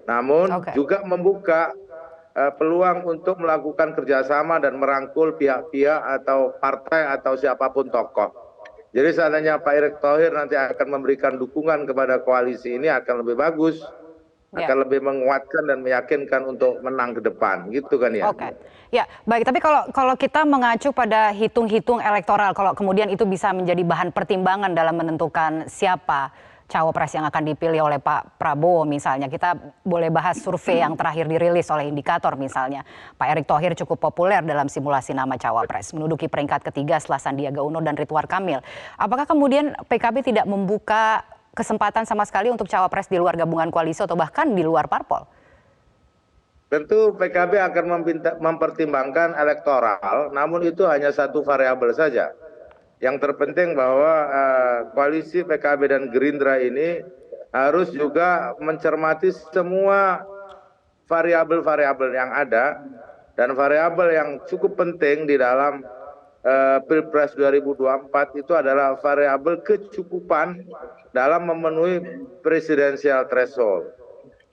namun Oke. juga membuka peluang untuk melakukan kerjasama dan merangkul pihak-pihak atau partai atau siapapun tokoh. Jadi seandainya Pak Erick Thohir nanti akan memberikan dukungan kepada koalisi ini akan lebih bagus, Ya. akan lebih menguatkan dan meyakinkan untuk menang ke depan, gitu kan ya. Oke, ya baik. Tapi kalau kita mengacu pada hitung-hitung elektoral, kalau kemudian itu bisa menjadi bahan pertimbangan dalam menentukan siapa cawapres yang akan dipilih oleh Pak Prabowo misalnya, kita boleh bahas survei yang terakhir dirilis oleh Indikator misalnya. Pak Erick Thohir cukup populer dalam simulasi nama cawapres, menduduki peringkat ketiga setelah Sandiaga Uno dan Ridwan Kamil. Apakah kemudian PKB tidak membuka kesempatan sama sekali untuk cawapres di luar gabungan koalisi atau bahkan di luar parpol? Tentu PKB akan mempertimbangkan elektoral, namun itu hanya satu variabel saja. Yang terpenting bahwa koalisi PKB dan Gerindra ini harus juga mencermati semua variabel-variabel yang ada, dan variabel yang cukup penting di dalam Pilpres 2024 itu adalah variabel kecukupan dalam memenuhi presidensial threshold.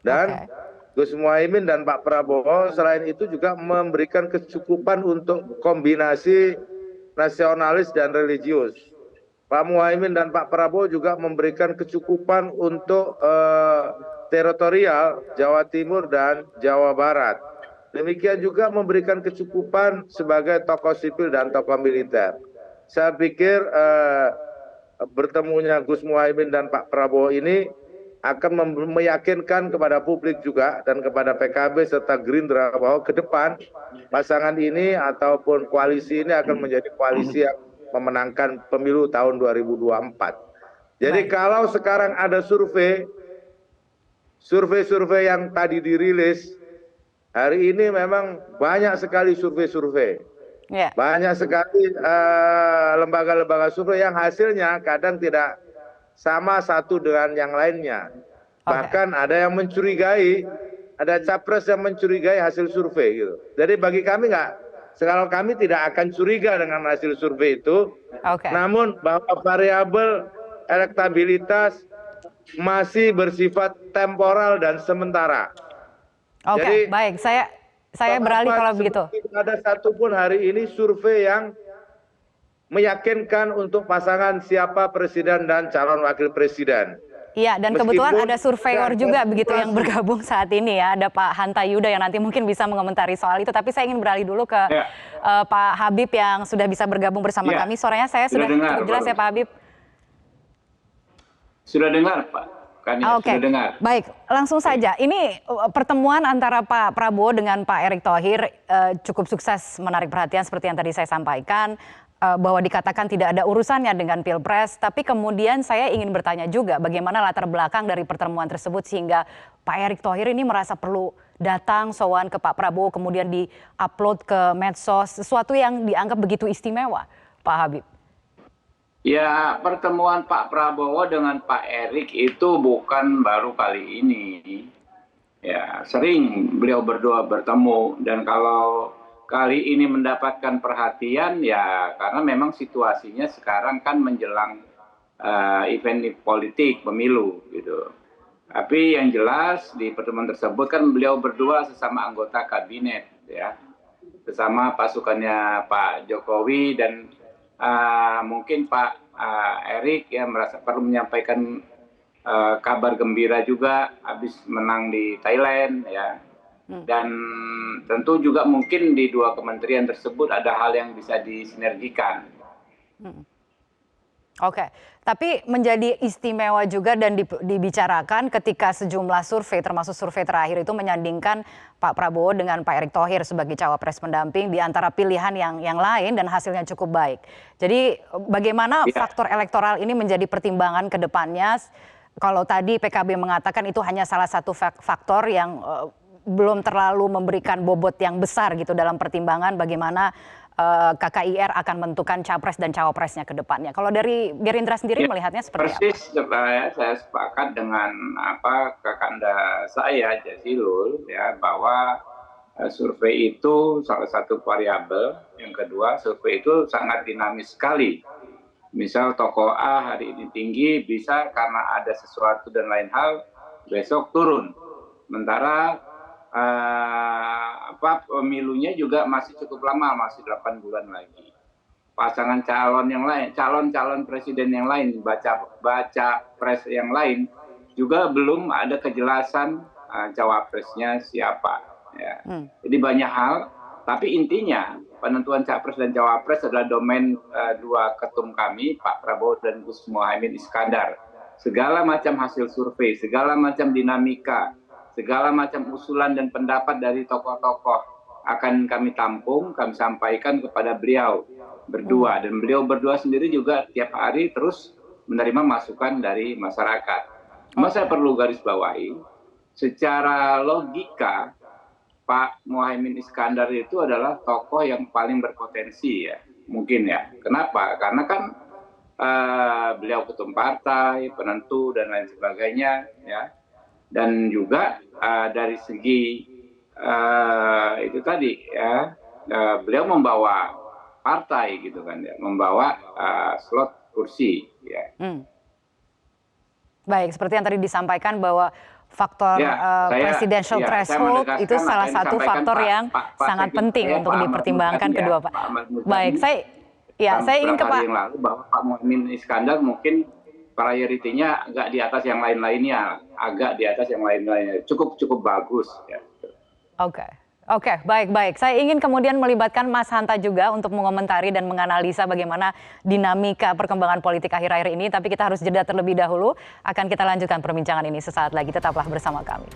Dan Gus Muhaimin dan Pak Prabowo selain itu juga memberikan kecukupan untuk kombinasi nasionalis dan religius. Pak Muhaimin dan Pak Prabowo juga memberikan kecukupan untuk teritorial Jawa Timur dan Jawa Barat. Demikian juga memberikan kecukupan sebagai tokoh sipil dan tokoh militer. Saya pikir bertemunya Gus Muhaimin dan Pak Prabowo ini akan meyakinkan kepada publik juga dan kepada PKB serta Gerindra bahwa ke depan pasangan ini ataupun koalisi ini akan menjadi koalisi yang memenangkan pemilu tahun 2024. Jadi kalau sekarang ada survei yang tadi dirilis, hari ini memang banyak sekali survei. Banyak sekali lembaga-lembaga survei yang hasilnya kadang tidak sama satu dengan yang lainnya. Bahkan ada yang mencurigai, ada capres yang mencurigai hasil survei gitu. Jadi bagi kami kalau kami tidak akan curiga dengan hasil survei itu, namun bahwa variabel elektabilitas masih bersifat temporal dan sementara. Oke, baik. Saya beralih kalau begitu. Tidak ada satupun hari ini survei yang meyakinkan untuk pasangan siapa presiden dan calon wakil presiden. Iya, dan kebetulan ada surveyor juga begitu yang bergabung saat ini ya. Ada Pak Hanta Yuda yang nanti mungkin bisa mengomentari soal itu. Tapi saya ingin beralih dulu ke Pak Habib yang sudah bisa bergabung bersama kami. Suaranya saya sudah cukup jelas ya Pak Habib? Sudah dengar Pak. Oke, baik. Langsung saja. Ini pertemuan antara Pak Prabowo dengan Pak Erick Thohir cukup sukses menarik perhatian seperti yang tadi saya sampaikan. Bahwa dikatakan tidak ada urusannya dengan Pilpres, tapi kemudian saya ingin bertanya juga bagaimana latar belakang dari pertemuan tersebut sehingga Pak Erick Thohir ini merasa perlu datang sowan ke Pak Prabowo kemudian di-upload ke medsos, sesuatu yang dianggap begitu istimewa, Pak Habib. Ya, pertemuan Pak Prabowo dengan Pak Erick itu bukan baru kali ini. Ya, sering beliau berdua bertemu, dan kalau kali ini mendapatkan perhatian ya karena memang situasinya sekarang kan menjelang event politik pemilu gitu. Tapi yang jelas di pertemuan tersebut kan beliau berdua sesama anggota kabinet ya, bersama pasukannya Pak Jokowi, dan mungkin Pak Erick ya merasa perlu menyampaikan kabar gembira juga habis menang di Thailand ya. Dan tentu juga mungkin di dua kementerian tersebut ada hal yang bisa disinergikan. Oke, tapi menjadi istimewa juga dan dibicarakan ketika sejumlah survei, termasuk survei terakhir itu menyandingkan Pak Prabowo dengan Pak Erick Thohir sebagai cawapres pendamping di antara pilihan yang lain dan hasilnya cukup baik. Jadi bagaimana faktor elektoral ini menjadi pertimbangan ke depannya? Kalau tadi PKB mengatakan itu hanya salah satu faktor yang belum terlalu memberikan bobot yang besar gitu dalam pertimbangan bagaimana KKIR akan menentukan capres dan cawapresnya ke depannya. Kalau dari Gerindra sendiri melihatnya seperti apa? Persis, saya sepakat dengan kakanda saya Jazilul ya, bahwa survei itu salah satu variabel. Yang kedua, survei itu sangat dinamis sekali. Misal tokoh A hari ini tinggi, bisa karena ada sesuatu dan lain hal besok turun. Sementara pemilunya juga masih cukup lama, masih 8 bulan lagi. Pasangan calon yang lain, calon-calon presiden yang lain, baca pres yang lain juga belum ada kejelasan cawapresnya siapa. Ya. Jadi banyak hal, tapi intinya penentuan capres dan cawapres adalah domain dua ketum kami, Pak Prabowo dan Gus Muhaimin Iskandar. Segala macam hasil survei, segala macam dinamika, segala macam usulan dan pendapat dari tokoh-tokoh akan kami tampung, kami sampaikan kepada beliau berdua. Dan beliau berdua sendiri juga tiap hari terus menerima masukan dari masyarakat. Cuma saya perlu garis bawahi, secara logika, Pak Muhaimin Iskandar itu adalah tokoh yang paling berpotensi ya, mungkin ya. Kenapa? Karena kan beliau ketum partai, penentu dan lain sebagainya ya. Dan juga dari segi itu tadi ya, beliau membawa partai gitu kan ya, membawa slot kursi ya. Baik, seperti yang tadi disampaikan bahwa faktor presidential threshold itu salah satu faktor yang sangat penting untuk dipertimbangkan kedua Pak. Baik, saya ingin ke Pak. Lalu bahwa Pak Muhaimin Iskandar mungkin prioritinya agak di atas yang lain-lainnya, cukup bagus ya. Oke, baik. Saya ingin kemudian melibatkan Mas Hanta juga untuk mengomentari dan menganalisa bagaimana dinamika perkembangan politik akhir-akhir ini. Tapi kita harus jeda terlebih dahulu. Akan kita lanjutkan perbincangan ini sesaat lagi. Tetaplah bersama kami.